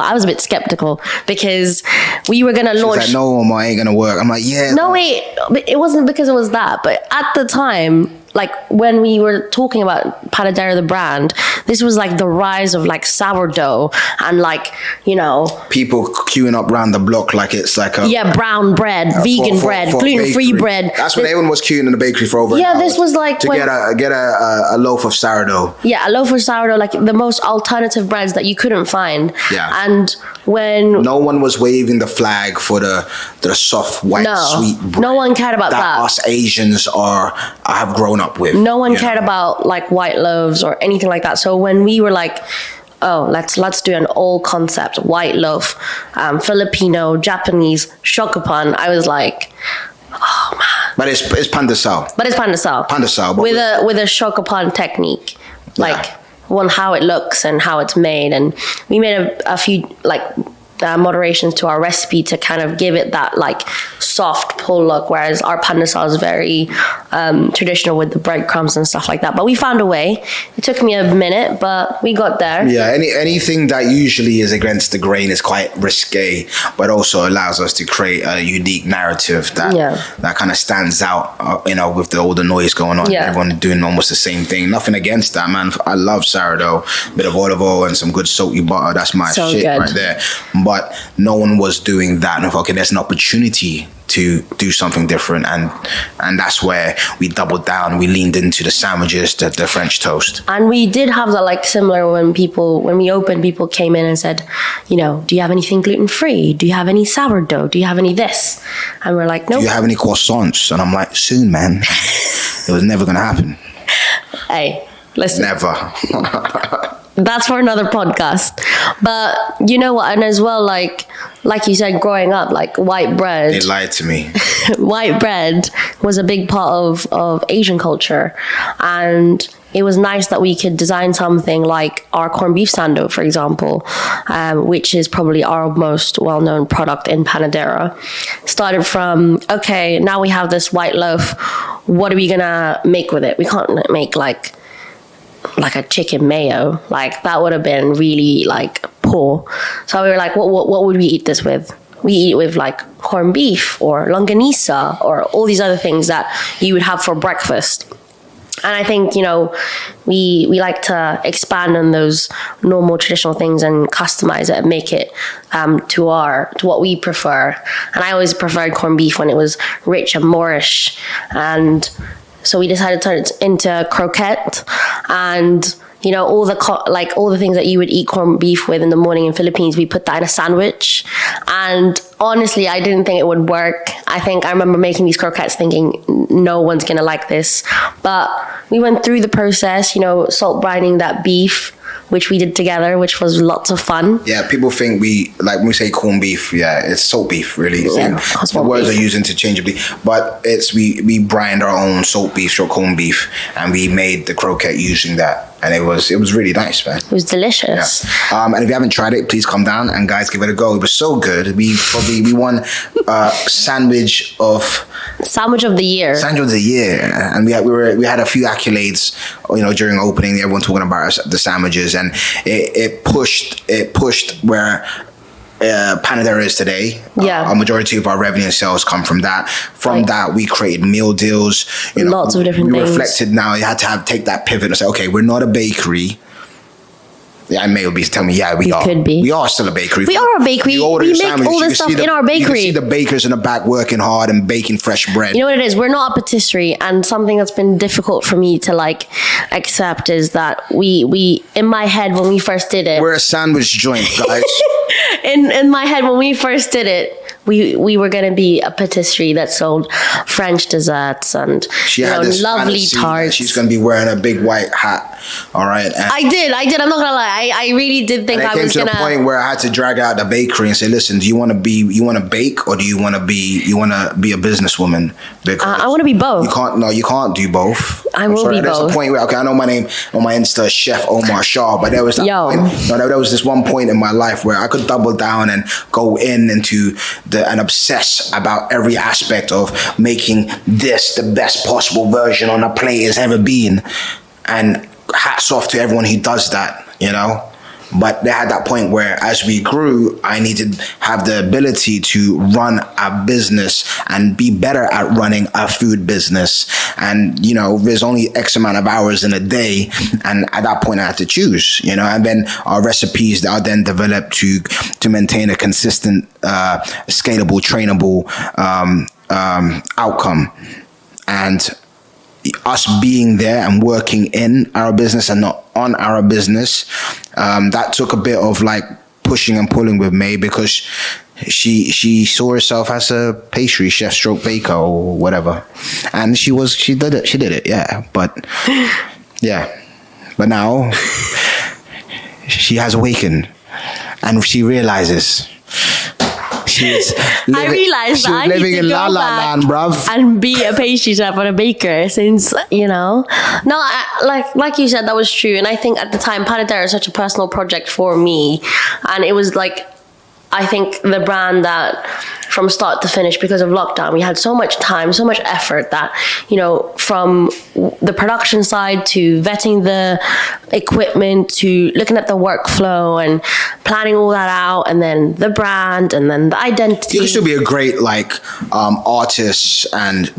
was a bit skeptical because we were going to launch. Like, no, Omar, ain't going to work. I'm like, yeah. No, wait, it wasn't because it was that. But at the time, like when we were talking about Panadera, the brand, this was like the rise of like sourdough and like, you know, people queuing up around the block like it's like a brown bread, vegan bread, gluten-free bread. That's when everyone was queuing in the bakery for over. Yeah, this was like to get a loaf of sourdough. Yeah, a loaf of sourdough, like the most alternative breads that you couldn't find. Yeah, and when no one was waving the flag for the soft white sweet bread. No one cared about that. Us Asians have grown up with. No one cared about like white loaves or anything like that. So when we were like, oh, let's do an old concept, white loaf, Filipino, Japanese, shokupan, I was like, oh man. But it's pan de sal. But it's pan de sal. Pan de sal. With a shokupan technique, like how it looks and how it's made. And we made a few like moderations to our recipe to kind of give it that like soft pull look, whereas our pan de sal is very traditional with the breadcrumbs and stuff like that. But we found a way. It took me a minute, but we got there. Yeah, anything that usually is against the grain is quite risque, but also allows us to create a unique narrative that kind of stands out, with all the noise going on. Everyone doing almost the same thing. Nothing against that, man. I love sourdough, bit of olive oil and some good salty butter. That's my shit right there. But no one was doing that. And okay, there's an opportunity to do something different, and that's where we doubled down. We leaned into the sandwiches, the French toast, and we did have that like similar when we opened, people came in and said, do you have anything gluten free? Do you have any sourdough? Do you have any this? And we're like, no. Do you have any croissants? And I'm like, soon, man. It was never gonna happen. Hey, listen. Never. That's for another podcast. But you know what? And as well, like you said, growing up, like white bread. They lied to me. White bread was a big part of Asian culture. And it was nice that we could design something like our corned beef sando, for example, which is probably our most well-known product in Panadera. Started from, okay, now we have this white loaf. What are we going to make with it? We can't make like a chicken mayo. Like that would have been really like poor. So we were like, what would we eat this with? We eat it with like corned beef or longanisa or all these other things that you would have for breakfast. And I think, we like to expand on those normal traditional things and customize it and make it to what we prefer. And I always preferred corned beef when it was rich and moreish. And so we decided to turn it into croquette, and all the things that you would eat corned beef with in the morning in Philippines, we put that in a sandwich. And honestly, I didn't think it would work. I remember making these croquettes thinking no one's gonna like this, but we went through the process, salt brining that beef, which we did together, which was lots of fun. Yeah, people think when we say corned beef, it's salt beef, really. Yeah, the words are used interchangeably, but we brined our own salt beef, short corned beef, and we made the croquette using that. And it was really nice, man. It was delicious. Yeah. And if you haven't tried it, please come down and guys, give it a go. It was so good. We won sandwich of the year. Sandwich of the year, and we had a few accolades, during opening. Everyone talking about the sandwiches, and it pushed where Panadera is today. A majority of our revenue and sales come from that. From that, we created meal deals. Lots of different things. We reflected now. You had to take that pivot and say, okay, we're not a bakery. Yeah, I may be telling me, we are. Could be. We are still a bakery. We are a bakery. We make all this stuff in our bakery. You can see the bakers in the back working hard and baking fresh bread. You know what it is? We're not a patisserie, and something that's been difficult for me to accept is that we in my head when we first did it, we're a sandwich joint, guys. in my head when we first did it, we were going to be a patisserie that sold French desserts and lovely tarts. She's going to be wearing a big white hat. All right. And I did. I'm not going to lie. I really did think I was going to. It came to the point where I had to drag out the bakery and say, listen, do you want to bake or do you want to be a businesswoman? Because I want to be both. You can't do both. I will be both. There's a point where, I know my name on my Insta is Chef Omar Shah, but there was there was this one point in my life where I could double down and go into and obsess about every aspect of making this the best possible version on a plate it's ever been. And hats off to everyone who does that, But they had that point where as we grew, I needed to have the ability to run a business and be better at running a food business. And, there's only X amount of hours in a day. And at that point I had to choose, and then our recipes are then developed to maintain a consistent, scalable, trainable, outcome. And us being there and working in our business and not on our business, that took a bit of pushing and pulling with Mae, because she saw herself as a pastry chef stroke baker or whatever, and she did it, but now she has awakened and she realizes I realized that I need to go back and be a pastry chef or a baker, since no, like you said, that was true. And I think at the time Panadera is such a personal project for me, and it was I think the brand that from start to finish, because of lockdown, we had so much time, so much effort that, from the production side to vetting the equipment to looking at the workflow and planning all that out, and then the brand and then the identity. You should be a great artist and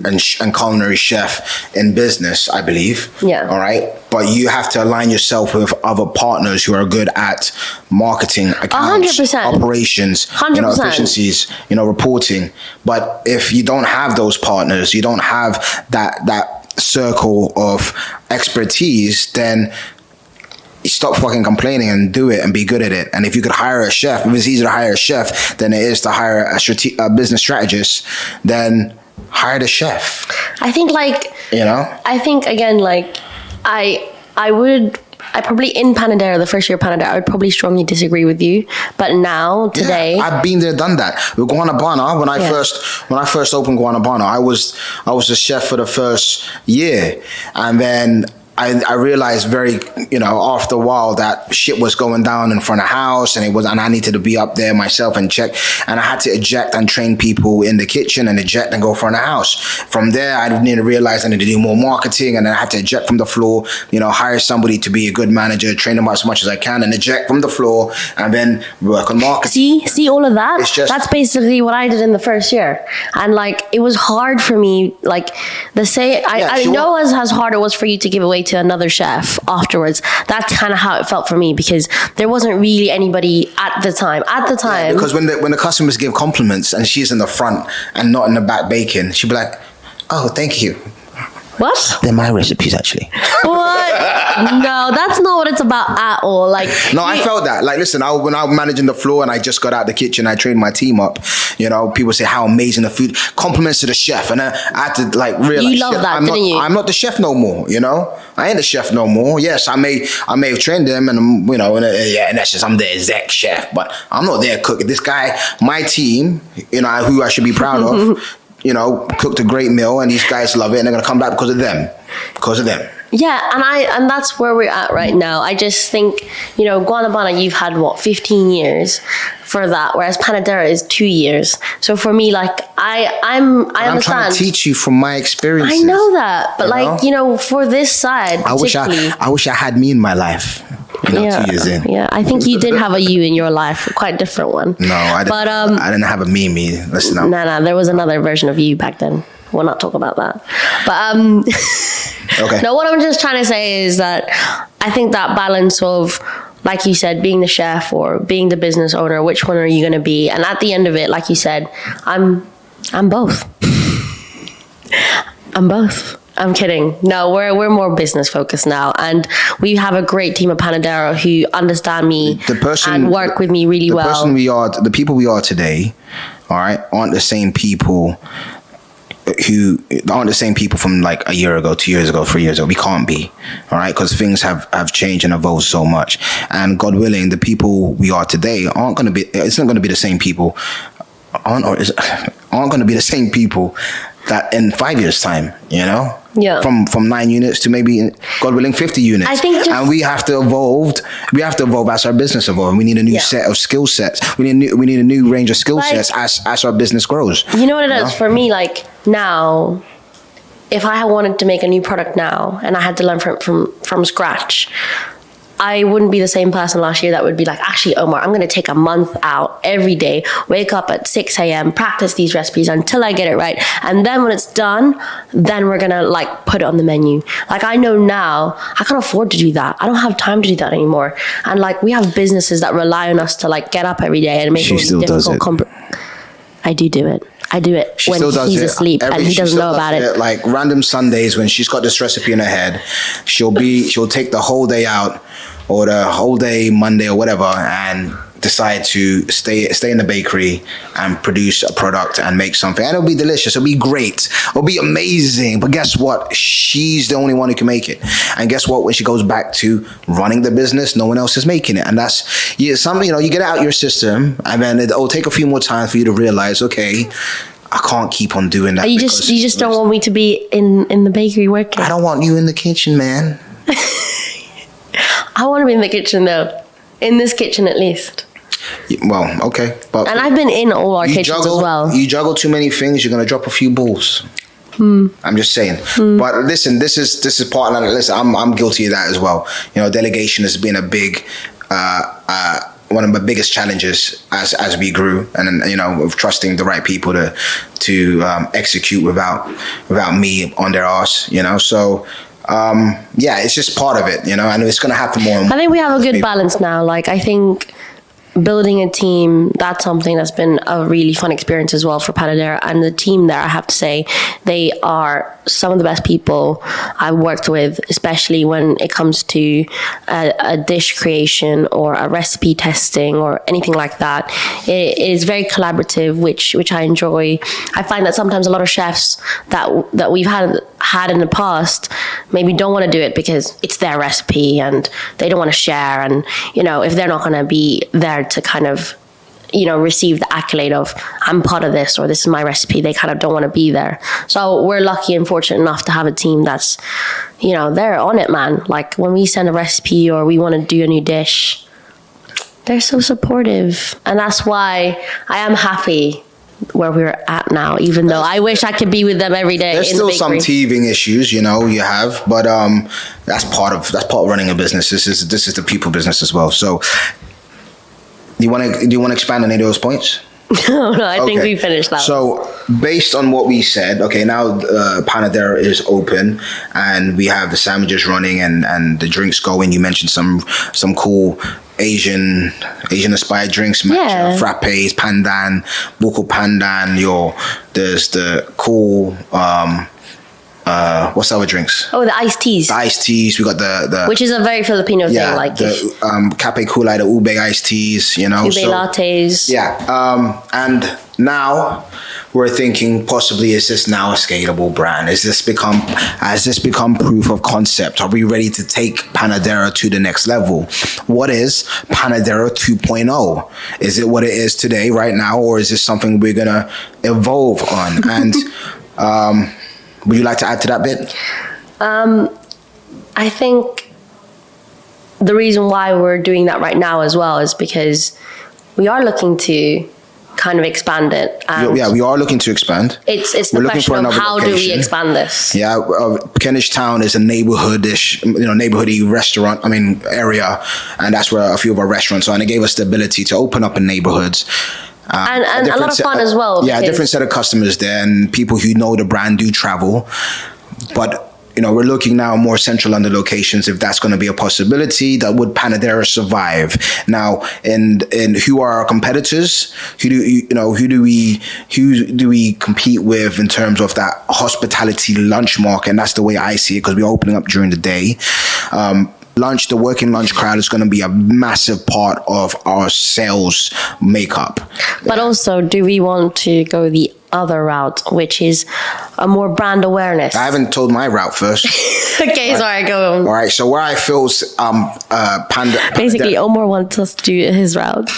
culinary chef in business, I believe. Yeah. All right. But you have to align yourself with other partners who are good at marketing, accounts, 100%. operations, 100%. Efficiencies, reporting. But if you don't have those partners, you don't have that circle of expertise, then you stop fucking complaining and do it and be good at it. And if you could hire a chef, if it's easier to hire a chef than it is to hire a business strategist, then hire the chef. I think I think again, I probably in Panadera, the first year of Panadera, I would probably strongly disagree with you. But now, today, I've been there, done that. With Guanabana, when I first opened Guanabana, I was a chef for the first year, and then I realized after a while that shit was going down in front of the house, and I needed to be up there myself and check, and I had to eject and train people in the kitchen and eject and go front of the house. From there, I needed to realize I needed to do more marketing, and then I had to eject from the floor, hire somebody to be a good manager, train them as much as I can, and eject from the floor, and then work on marketing. See all of that? That's basically what I did in the first year. And it was hard for me, I know as hard it was for you to give away to another chef afterwards. That's kind of how it felt for me, because there wasn't really anybody at the time. Yeah, because when the customers give compliments and she's in the front and not in the back baking, she'd be like, "Oh, thank you." What? They're my recipes, actually. What? No, that's not what it's about at all. No, I felt that. Listen, when I was managing the floor and I just got out the kitchen, I trained my team up. People say how amazing the food. Compliments to the chef, and I had to realize. You love that, didn't you? I'm not the chef no more. I ain't the chef no more. Yes, I may have trained them, and and that's just I'm the exec chef, but I'm not there cooking. This guy, my team, who I should be proud of. Cooked a great meal, and these guys love it, and they're gonna come back because of them. Yeah, and that's where we're at right now. I just think, Guanabana, you've had 15 years for that, whereas Panadera is 2 years. So for me, I understand. I'm trying to teach you from my experiences. I know that, but for this side, I wish I had me in my life. 2 years in. Yeah, I think you did have a you in your life, quite a different one. No, I didn't. But I didn't have a me. Listen up. No, there was another version of you back then. We'll not talk about that. But okay. No, what I'm just trying to say is that I think that balance of, like you said, being the chef or being the business owner, which one are you going to be? And at the end of it, like you said, I'm both. I'm both. I'm kidding. No, we're more business focused now, and we have a great team of Panadera who understand me and work with me really well. The people we are today, all right, aren't the same people from a year ago, 2 years ago, 3 years ago. We can't be, all right, because things have changed and evolved so much. And God willing, the people we are today aren't going to be. It's not going to be the same people. Aren't going to be the same people that in 5 years' time, Yeah. From 9 units to maybe, God willing, 50 units. I think and we have to evolve. We have to evolve as our business evolves. We need a new set of skill sets. We need a new range of skill sets as our business grows. You know what it is for me? Now, if I wanted to make a new product now and I had to learn from scratch, I wouldn't be the same person last year that would be like, actually, Omar, I'm going to take a month out every day, wake up at 6 a.m., practice these recipes until I get it right. And then when it's done, then we're going to put it on the menu. I know now I can't afford to do that. I don't have time to do that anymore. And we have businesses that rely on us to get up every day and make it difficult. I do it. I do it when he's asleep and he doesn't know about it. Random Sundays when she's got this recipe in her head, she'll take the whole day out or the whole day Monday or whatever and decide to stay in the bakery and produce a product and make something. And it'll be delicious. It'll be great. It'll be amazing. But guess what? She's the only one who can make it. And guess what? When she goes back to running the business, no one else is making it. And that's something, you get it out your system and then it'll take a few more time for you to realize, okay, I can't keep on doing that. You just don't want me to be in the bakery working. I don't want you in the kitchen, man. I want to be in the kitchen though. In this kitchen at least. Well, okay, but and I've been in all our kitchens as well. You juggle too many things, you're gonna drop a few balls. I'm just saying. But listen, this is part of that. Listen, I'm guilty of that as well. You know, delegation has been a big one of my biggest challenges as we grew, and you know, of trusting the right people to execute without me on their ass. You know, so. Yeah, it's just part of it, you know, and it's going to happen more and more. I think we have a good balance now. Like, I think building a team, that's something that's been a really fun experience as well for Panadera. And the team there, I have to say, they are some of the best people I've worked with, especially when it comes to a dish creation or a recipe testing or anything like that. It is very collaborative, which I enjoy. I find that sometimes a lot of chefs that we've had in the past maybe don't want to do it because it's their recipe and they don't want to share, and you know, if they're not going to be there to kind of, you know, receive the accolade of I'm part of this or this is my recipe, they kind of don't want to be there. So we're lucky and fortunate enough to have a team that's, you know, they're on it, man. Like when we send a recipe or we want to do a new dish, they're so supportive, and that's why I am happy where we're at now, even though I wish I could be with them every day. There's still some teething issues, you know, you have, but that's part of running a business. This is the people business as well. So do you want to expand on any of those points? No, I think we finished that. So based on what we said, okay, now Panadera is open and we have the sandwiches running and the drinks going. You mentioned some cool Asian inspired drinks, matcha, frappes, pandan, buko pandan. There's the cool what's our drinks? Oh, the iced teas. The iced teas. We got the which is a very Filipino thing, like the cape kulay, the ube iced teas. You know, ube lattes. Yeah, and now we're thinking possibly, is this now a scalable brand? Has this become proof of concept? Are we ready to take Panadera to the next level? What is Panadera 2.0? Is it what it is today, right now, or is this something we're gonna evolve on? And would you like to add to that bit? I think the reason why we're doing that right now as well is because we are looking to kind of expand it. Yeah, we are looking to expand. It's the question of how do we expand this? Yeah, Kentish Town is a neighborhoodish, neighborhoody restaurant, area, and that's where a few of our restaurants are, and it gave us the ability to open up in neighborhoods. And a lot of fun as well. Yeah, a different set of customers there, and people who know the brand do travel. But we're looking now more central London locations, if that's going to be a possibility. That would Panadera survive? Now, and who are our competitors? Who do we compete with in terms of that hospitality lunch market? And that's the way I see it, because we're opening up during the day. Lunch, the working lunch crowd is going to be a massive part of our sales makeup. But also, do we want to go the other route, which is a more brand awareness? I haven't told my route first. Okay, sorry, go on. All right, so where I feel basically Omar wants us to do his route,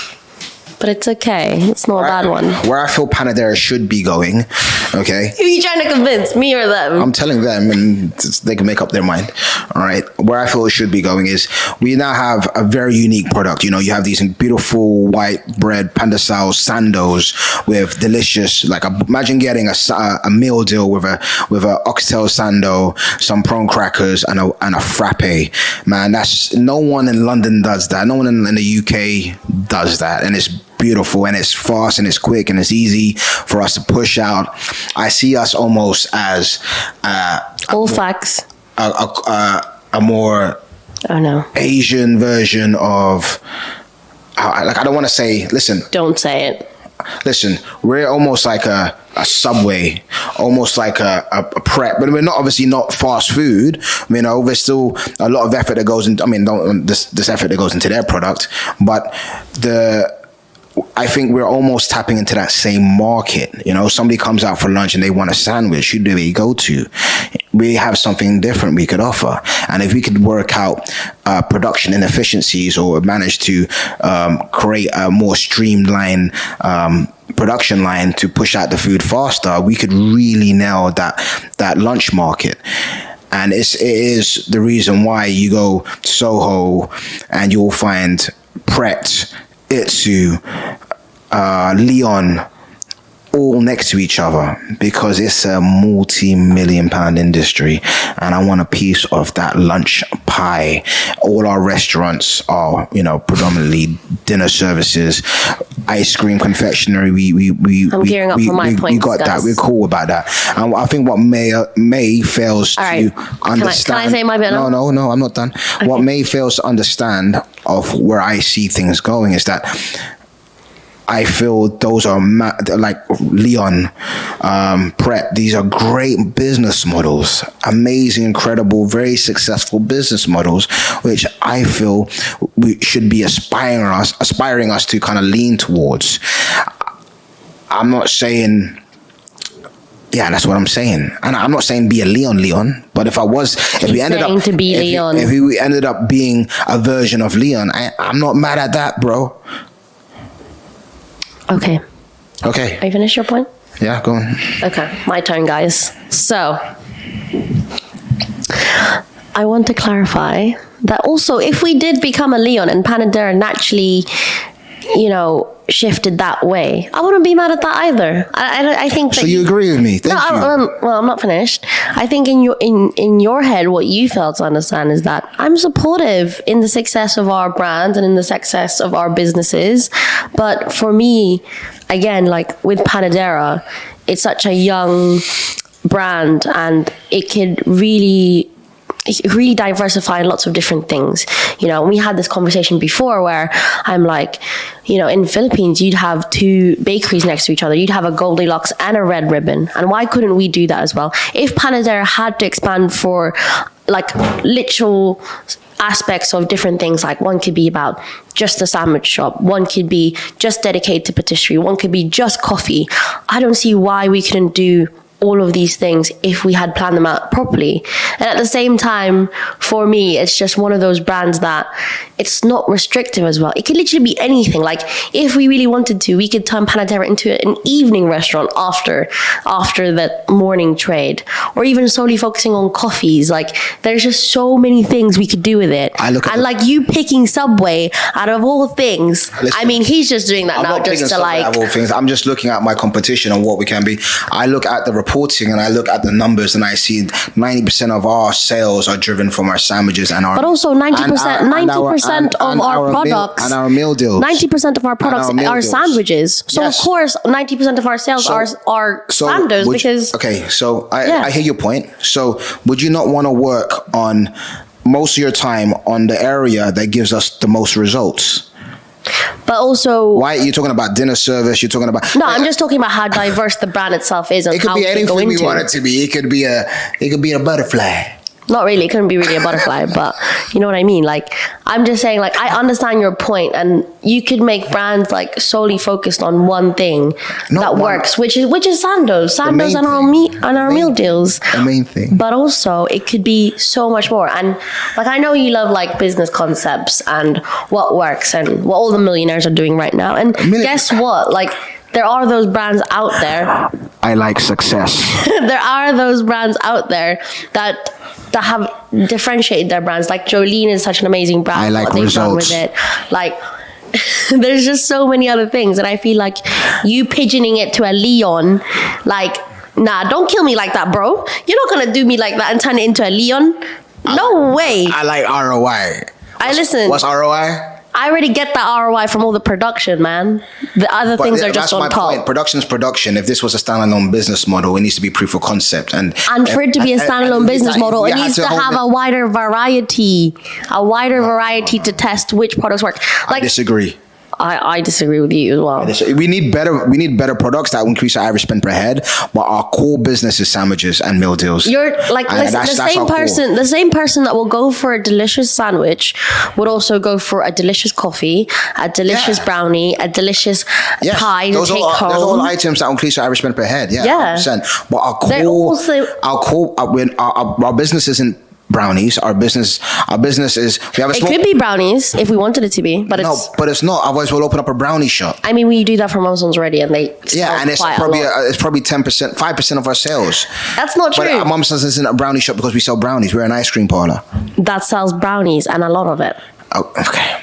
but it's okay. It's not a bad one. Where I feel Panadera should be going, okay? Who are you trying to convince, me or them? I'm telling them, and they can make up their mind. All right. Where I feel it should be going is we now have a very unique product. You have these beautiful white bread pandesal sandos with delicious, imagine getting a meal deal with a oxtail sando, some prawn crackers, and a frappe. Man, no one in London does that. No one in the UK does that, and it's beautiful, and it's fast, and it's quick, and it's easy for us to push out. I see us almost as all facts. A more Asian version of, I don't want to say, listen. Don't say it. Listen, we're almost like a Subway, almost like a prep, but we're obviously not fast food. There's still a lot of effort that goes into, this effort that goes into their product, but I think we're almost tapping into that same market. Somebody comes out for lunch and they want a sandwich. Who do we go to? We have something different we could offer. And if we could work out production inefficiencies or manage to create a more streamlined production line to push out the food faster, we could really nail that lunch market. And it is the reason why you go to Soho and you'll find Pret Itsu, Leon, all next to each other, because it's a multi-million-pound industry, and I want a piece of that lunch pie. All our restaurants are, predominantly dinner services, ice cream, confectionery. I'm gearing up for my points. We got that. We're cool about that. And I think what May fails to understand. Can I say my bit now? No, I'm not done. Okay. What May fails to understand of where I see things going is that I feel those are like Leon, Prep. These are great business models, amazing, incredible, very successful business models, which I feel we should be aspiring us to kind of lean towards. I'm not saying. Yeah, that's what I'm saying. And I'm not saying be a Leon, but if we ended up being a version of Leon, I'm not mad at that, bro. Okay. Are you finished your point? Yeah, go on. Okay, my turn, guys. So, I want to clarify that also, if we did become a Leon and Panadera naturally, shifted that way, I wouldn't be mad at that either. I think. So you agree with me? Thank you. Well, I'm not finished. I think in your head, what you fail to understand is that I'm supportive in the success of our brand and in the success of our businesses. But for me, again, like with Panadera, it's such a young brand, and it could really diversify in lots of different things. We had this conversation before where I'm like, in Philippines, you'd have two bakeries next to each other. You'd have a Goldilocks and a Red Ribbon. And why couldn't we do that as well? If Panadera had to expand for like literal aspects of different things, like one could be about just a sandwich shop, one could be just dedicated to patisserie, one could be just coffee, I don't see why we couldn't do all of these things if we had planned them out properly. And at the same time, for me, it's just one of those brands that it's not restrictive as well. It could literally be anything. Like if we really wanted to, we could turn Panadera into an evening restaurant after the morning trade, or even solely focusing on coffees. Like there's just so many things we could do with it. Like you picking Subway out of all things. Listen, I mean, he's just doing that now just to like. Out of all things, I'm just looking at my competition and what we can be. I look at the reporting and I look at the numbers and I see 90% of our sales are driven from our sandwiches and our. But also 90% of our products and our meal deals. 90% of our products are sandwiches. So yes. Of course, 90% of our sales are sandwiches because. Okay, so I hear your point. So would you not want to work on most of your time on the area that gives us the most results? But also, why are you talking about dinner service? You're talking about I'm just talking about how diverse the brand itself is and it could how be anything we into. Want it to be. It could be a butterfly. Not really. It couldn't be really a butterfly, but you know what I mean? Like, I'm just saying, like, I understand your point, and you could make brands like solely focused on one thing works, which is Sandoz and our meal deals. The main thing. But also, it could be so much more. And like, I know you love like business concepts and what works and what all the millionaires are doing right now. And guess what? Like, there are those brands out there. I like success. There are those brands out there that have differentiated their brands. Like Jolene is such an amazing brand. I like results. With it. Like there's just so many other things, and I feel like you pigeoning it to a Leon, like, nah, don't kill me like that, bro. You're not gonna do me like that and turn it into a Leon. No way. I like ROI. What's ROI? I already get that ROI from all the production, man. The other things are just on top. Point. Production's production. If this was a standalone business model, it needs to be proof of concept. And for it to be a standalone business model, it needs to have a wider variety to test which products work. Like, I disagree. I disagree with you as well. We need better products that will increase our average spend per head, but our core business is sandwiches and meal deals. You're like the same person that will go for a delicious sandwich would also go for a delicious coffee, a delicious brownie, a delicious pie to take home. Those are all items that will increase our average spend per head. Yeah. 100%. But our business isn't brownies. Our business is it could be brownies if we wanted it to be, but it's not. Otherwise, we'll open up a brownie shop. I mean, we do that for Mumsons already, and they and it's probably 10%, 5% of our sales. That's not true. But Mumsons isn't a brownie shop because we sell brownies. We're an ice cream parlor that sells brownies and a lot of it. Oh, okay.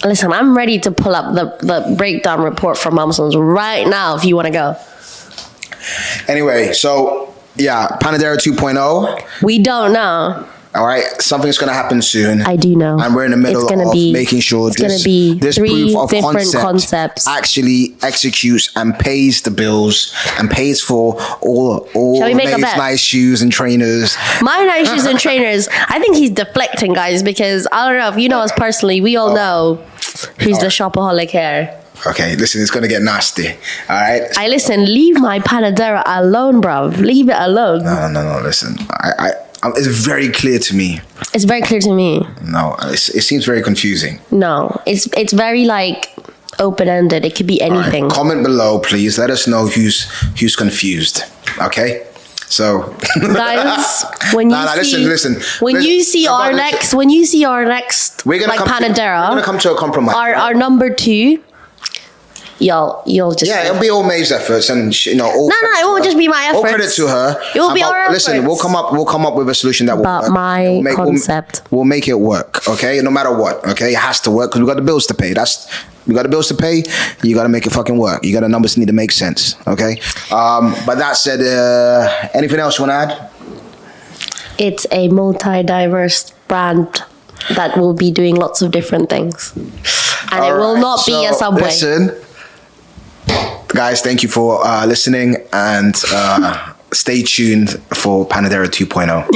Listen, I'm ready to pull up the breakdown report for Mama Sons right now if you want to go. Anyway, so yeah, Panadera 2.0. We don't know. All right, something's going to happen soon. I do know. And we're in the middle of making sure this proof of concept actually executes and pays the bills and pays for all Mae's nice shoes and trainers. My nice shoes and trainers. I think he's deflecting, guys, because I don't know if you know us personally. We all know he's the shopaholic here. Okay, listen, it's going to get nasty. All right? Listen, leave my Panadera alone, bro. Leave it alone. No, listen. It's very clear to me. It's very clear to me. No, it seems very confusing. No, it's very like open-ended. It could be anything. Right, comment below, please. Let us know who's confused. Okay? So guys, when you see our next Panadera, we're gonna come to a compromise. Our number 2. You'll just it'll be all Mae's efforts and all. No, it won't just be my efforts. All credit to her. It will be our efforts. Listen, we'll come up with a solution that will work. But my concept. We'll make it work. Okay, no matter what. Okay, it has to work because we got the bills to pay. We got the bills to pay. You got to make it fucking work. You got the numbers need to make sense. Okay. But that said, anything else you want to add? It's a multi-diverse brand that will be doing lots of different things, and it will not be a Subway. Listen. Guys, thank you for listening and stay tuned for Panadera 2.0.